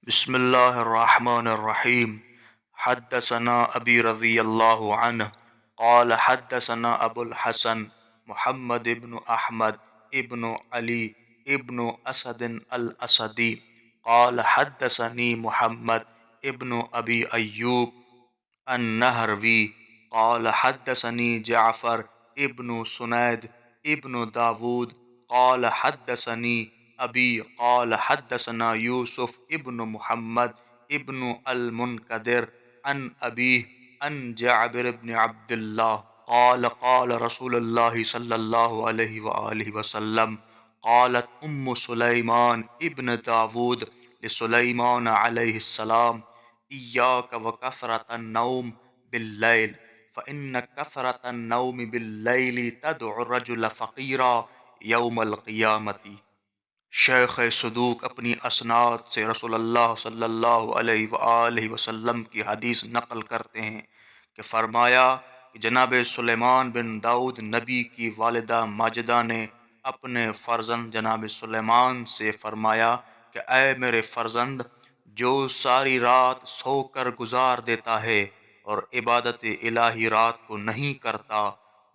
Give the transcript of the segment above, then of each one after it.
बिस्मिल्लाहिर्रहमानिर्रहीम। हद्दसना अबी रज़ियल्लाहु अन्हु क़ाल हद्दसना अबुल हसन मुहम्मद इब्न अहमद इब्न अली इब्न असद अल असदी क़ाल हद्दसनी मुहम्मद इब्न अबी अय्यूब अन्नहरवी क़ाल हद्दसनी जाफ़र इब्न सुनैद इब्न दाऊद क़ाल हद्दसनी अबी क़ाल हद्दसना यूसुफ इब्न मुहम्मद इब्न अल मुनकदिर अन अबीह अन जाबिर इब्न अब्दुल्लाह क़ाल क़ाल रसूलुल्लाह सल्लल्लाहु अलैहि वआलिहि वसल्लम क़ालत उम्मु सुलैमान इब्न दाऊद लिसुलैमान अलैहिस्सलाम इय्याक व कसरतन नौम बिल्लैल फ़इन्न कसरतन नौम बिल्लैल तदउ रजुल फ़क़ीरा यौमल क़ियामती। शेख सदूक अपनी असनाद से रसूलुल्लाह सल्लल्लाहु अलैहि वसल्लम की हदीस नकल करते हैं कि फरमाया कि जनाब सुलेमान बिन दाऊद नबी की वालिदा माजिदा ने अपने फ़र्जंद जनाब सुलेमान से फरमाया कि ऐ मेरे फ़र्जंद, जो सारी रात सोकर गुजार देता है और इबादत इलाही रात को नहीं करता,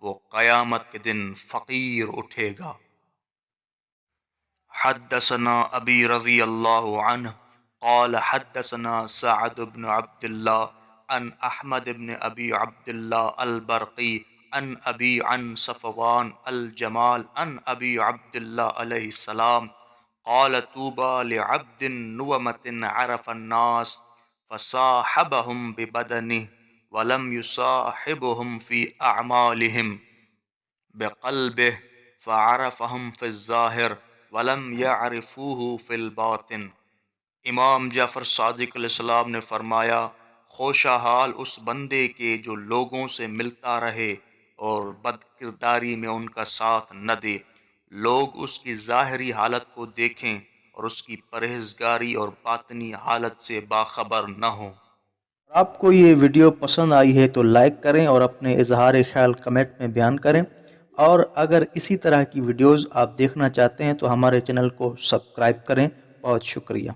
वो क़यामत के दिन फ़कीर उठेगा। हद्दसना अबी रज़ियल्लाहु अन्हु क़ाल हद्दसना सअद इब्न अब्दुल्लाह अन अहमद इब्न अबी अब्दुल्लाह अल बरक़ी अन अबी अन सफ़वान अल जमाल अन अबी अब्दुल्लाह अलैहिस्सलाम क़ाल तूबा लिअब्दिन नुवमतिन अरफ़न्नास फ़साहबहुम बिबदनिहि वलम युसाहिबहुम फ़ी अअमालिहिम बिक़ल्बिहि फ़अरफ़हुम फ़िज़्ज़ाहिर वलम यअरिफ़ूहु फ़िल बातिन। इमाम जाफ़र सादिक़ अलैहिस्सलाम ने फरमाया, खोशा हाल उस बंदे के जो लोगों से मिलता रहे और बदकिरदारी में उनका साथ न दे। लोग उसकी ज़ाहिरी हालत को देखें और उसकी परहेज़गारी और बातनी हालत से बाखबर न हों। आपको ये वीडियो पसंद आई है तो लाइक करें और अपने इजहार ख्याल कमेंट में बयान करें। और अगर इसी तरह की वीडियोस आप देखना चाहते हैं तो हमारे चैनल को सब्सक्राइब करें। बहुत शुक्रिया।